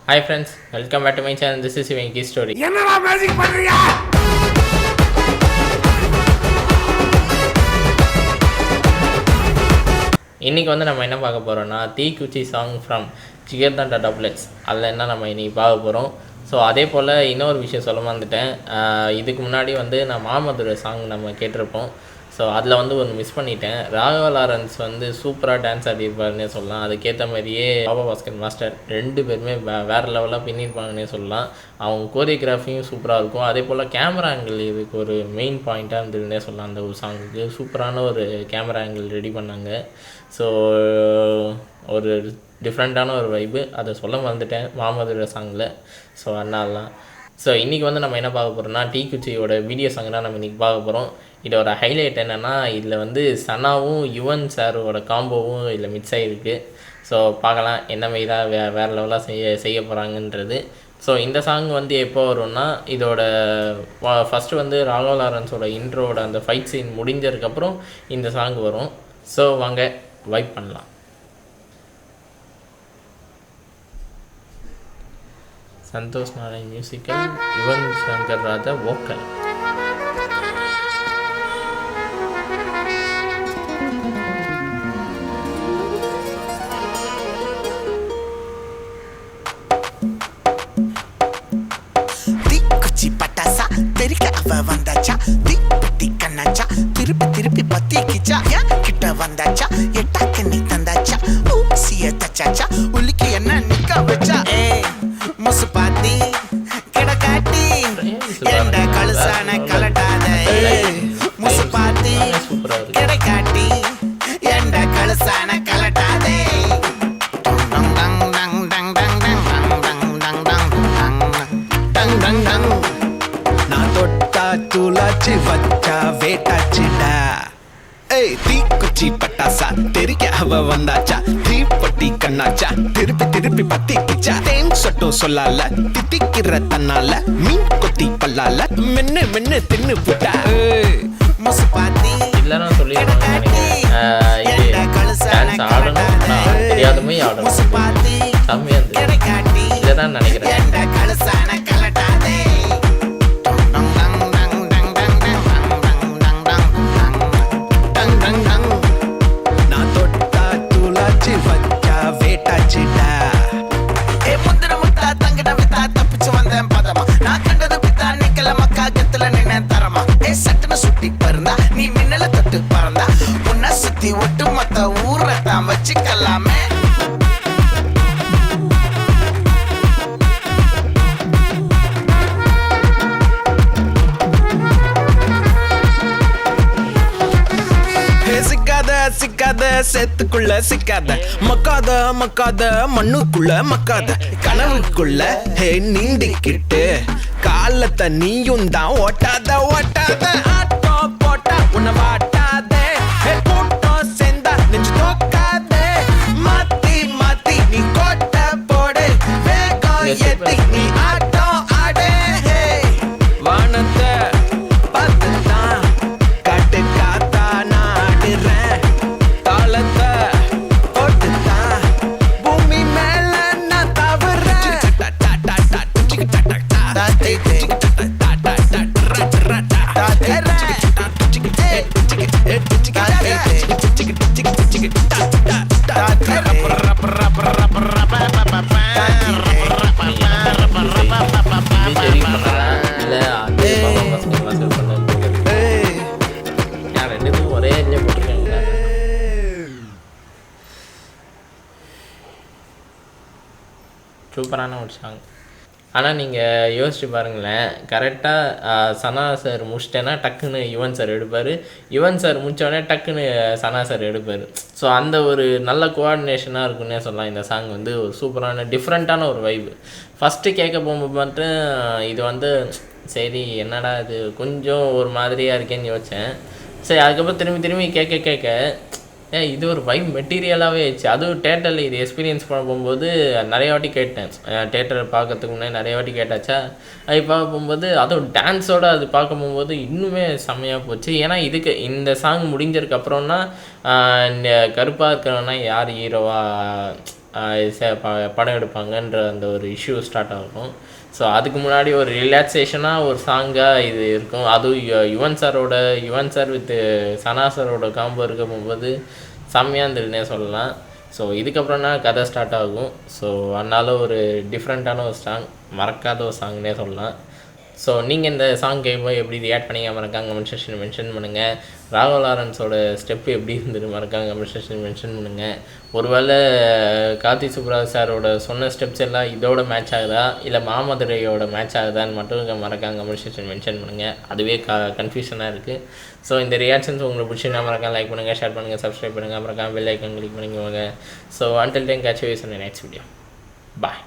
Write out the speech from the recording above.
Hi friends, welcome back to my channel. This is Venki Story. என்னடா magic பண்றியா? இன்னைக்கு நம்ம என்ன பார்க்க போறோம்னா தீக்குச்சி சாங் ஃப்ரம் ஜிகர்தண்டா டபுள்எக்ஸ். அதில் என்ன நம்ம இன்னைக்கு பார்க்க போகிறோம். ஸோ அதே போல் இன்னொரு விஷயம் சொல்ல வந்துட்டேன். இதுக்கு முன்னாடி நான் மாமதுரை சாங் நம்ம கேட்டிருப்போம். ஸோ அதில் ஒன்று மிஸ் பண்ணிட்டேன். ராகவா லாரன்ஸ் சூப்பராக டான்ஸ் ஆடிருப்பாருன்னே சொல்லலாம். அதுக்கேற்ற மாதிரியே பாபா பாஸ்கர் மாஸ்டர் ரெண்டு பேருமே வேறு லெவலாக பின்னிருப்பாங்கன்னே சொல்லலாம். அவங்க கோரியோகிராஃபியும் சூப்பராக இருக்கும். அதே போல் கேமரா ஆங்கிள் இதுக்கு ஒரு மெயின் பாயிண்ட்டாக இருந்ததுன்னே சொல்லலாம். அந்த ஒரு சாங்குக்கு சூப்பரான ஒரு கேமரா ஆங்கிள் ரெடி பண்ணாங்க. ஸோ ஒரு டிஃப்ரெண்ட்டான ஒரு வைப்பு, அதை சொல்ல மறந்துட்டேன் மாமதுரை சாங்கில். ஸோ அதனாலலாம் ஸோ இன்றைக்கி நம்ம என்ன பார்க்க போகிறோம்னா தீக்குச்சியோட வீடியோ சாங் தான் நம்ம இன்றைக்கி பார்க்க போகிறோம். இதோட ஹைலைட் என்னென்னா இதில் சனாவும் யுவன் சாரோட காம்போவும் இதில் மிக்ஸ் ஆகிருக்கு. ஸோ பார்க்கலாம் என்ன மாரி தான் வேறு லெவலாக செய்ய போகிறாங்கன்றது. ஸோ இந்த சாங் எப்போ வரும்னா இதோட ஃபஸ்ட்டு ராகவா லாரன்ஸோட இன்ட்ரோட அந்த ஃபைட் சீன் முடிஞ்சதுக்கப்புறம் இந்த சாங் வரும். ஸோ வாங்க வைப் பண்ணலாம். Santhosh Narayan musical, Yuvan Shankar Raja vocal. தீக்குச்சி பட்டாசா தெரிக்க அவ வந்தாச்சா, தீப்பெட்டி கண்ணாச்சா திருப்பி திருப்பி பத்திக்கிச்சா, கிட்ட வந்தாச்சா எட்டாக்கு நீ தந்தாச்சா, ஊசிய தச்சாச்சா உலுக்கி என்ன நிக்க வச்சா, முசு பாத்தி கிடக்காட்டி எந்த கழுசான கலட்டாத, முசு பாத்தி கிடக்காட்டி எந்த கழுசான கலட்டாதே. நான் தொட்டா தூளாச்சு வச்சா வேட்டாச்சுடா. தீக்குச்சி பட்டாசா தெரிக்க அவ வந்தாச்சா, தீப்பட்டி கண்ணாச்சா திருப்பி திருப்பி பத்திக்கிச்சா, தேன் சொட்டோ சொல்லால தித்திக்கிற தன்னால மீன் கொத்தி பல்லால மென்னு மென்னு தின்னு புட்டா. முசு பாத்தி இல்லைன்னு சொல்லிடுவாங்க. டான்ஸ் ஆடணும் ஆனால் தெரியாதமே ஆடணும். செம்மையாக இருந்தது. இதை தான் நினைக்கிறேன். நான் தொட்டா தூளாச்சு வச்சா வேட்டாச்சுடா. முந்திர முட்டா தங்கிட வித்தா தப்பிச்சு வந்தேன் பதமா, நான் கண்டது பித்தா நிக்கல மக்கா கத்துல நின்ன தரமா, சட்டுன்னு சுட்டி பருந்தா நீ மின்னல தொட்டு பறந்தா, உன்னை சுத்தி ஒட்டு மொத்த ஊரை தான் வச்சுக்கலாமே. சிக்காத சேத்துக்குள்ள சிக்காத, மக்காத மக்காத மண்ணுக்குள்ள மக்காத, கனவுக்குள்ள நீண்டிக்கிட்டு காலத்தை நீயும் தான் ஓட்டாத ஓட்டாத, ஆட்டோ போட்டா உன்னை வாட்டாதே, கூட்டம் சேர்ந்தா நெஞ்சு தோக்காதே, மாத்தி மாத்தி நீ கோட்ட போடு, வேகம் ஏத்தி நீ ஆட்டம் ஆடே, வானத்தை பார்த்துதான் காட்டு காத்தா நாடுறேன், தாளத்தை போட்டுதான் பூமி மேல நான் தவறேன். சூப்பரான ஒரு சாங். ஆனால் நீங்கள் யோசிச்சு பாருங்களேன், கரெக்டாக சனா சார் முடிச்சிட்டேன்னா டக்குன்னு யுவன் சார் எடுப்பார், யுவன் சார் முடித்தோடனே டக்குன்னு சனா சார் எடுப்பார். ஸோ அந்த ஒரு நல்ல கோஆர்டினேஷனாக இருக்குன்னே சொல்லலாம். இந்த சாங் ஒரு சூப்பரான டிஃப்ரெண்ட்டான ஒரு வைப்பு. ஃபஸ்ட்டு கேட்க போகும்போது மட்டும் இது சரி என்னடா இது கொஞ்சம் ஒரு மாதிரியாக இருக்கேன்னு யோசித்தேன். சரி அதுக்கப்புறம் திரும்பி திரும்பி கேட்க இது ஒரு வைப் மெட்டீரியலாகவே ஆயிடுச்சு. அதுவும் தேட்டரில் இது எக்ஸ்பீரியன்ஸ் பண்ண போகும்போது நிறைய வாட்டி கேட்டேன். தேட்டரை பார்க்கறதுக்கு முன்னாடி நிறைய வாட்டி கேட்டாச்சா, அது பார்க்க போகும்போது அதுவும் டான்ஸோடு அது பார்க்க போகும்போது இன்னுமே செம்மையாக போச்சு. ஏன்னா இதுக்கு இந்த சாங் முடிஞ்சதுக்கப்புறம்னா கருப்பாக இருக்கிறவனா யார் ஹீரோவா படம் எடுப்பாங்கன்ற அந்த ஒரு இஷ்யூ ஸ்டார்ட் ஆகும். ஸோ அதுக்கு முன்னாடி ஒரு ரிலாக்ஸேஷனாக ஒரு சாங்காக இது இருக்கும். அதுவும் யுவன் சார் வித் சனா சாரோட காம்போ இருக்க போகும்போது செம்மையாக இருந்துருன்னே சொல்லலாம். ஸோ இதுக்கப்புறம் தான் கதை ஸ்டார்ட் ஆகும். ஸோ அதனால ஒரு டிஃப்ரெண்ட்டான ஒரு சாங், மறக்காத ஒரு சாங்னே சொல்லலாம். ஸோ நீங்கள் இந்த சாங் கேட்கும்போது எப்படி ரியாக்ட் பண்ணிங்க மறக்காங்க கமெண்ட் செக்ஷன் மென்ஷன் பண்ணுங்கள். ராகவ் லாரன்ஸோட ஸ்டெப்பு எப்படி இருந்தது மறக்காங்க கமெண்ட் செக்ஷன் மென்ஷன் பண்ணுங்கள். ஒருவேளை கார்த்தி சுப்ராஜ் சாரோட சொன்ன ஸ்டெப்ஸ் எல்லாம் இதோட மேட்ச் ஆகுதா இல்லை மாமதுரையோட மேட்ச் ஆகுதான்னு மட்டும் மறக்காங்க கமெண்ட் செக்ஷன் மென்ஷன் பண்ணுங்கள். அதுவே கன்ஃபியூஷனாக இருக்குது. ஸோ இந்த ரியாக்ஷன்ஸ் உங்களுக்கு பிடிச்சிருந்தா மறக்காம லைக் பண்ணுங்கள், ஷேர் பண்ணுங்கள், சப்ஸ்கிரைப் பண்ணுங்கள், மறக்காம பெல் ஐக்கன் கிளிக் பண்ணிக்கோங்க. So until time catch you in the next video. Bye.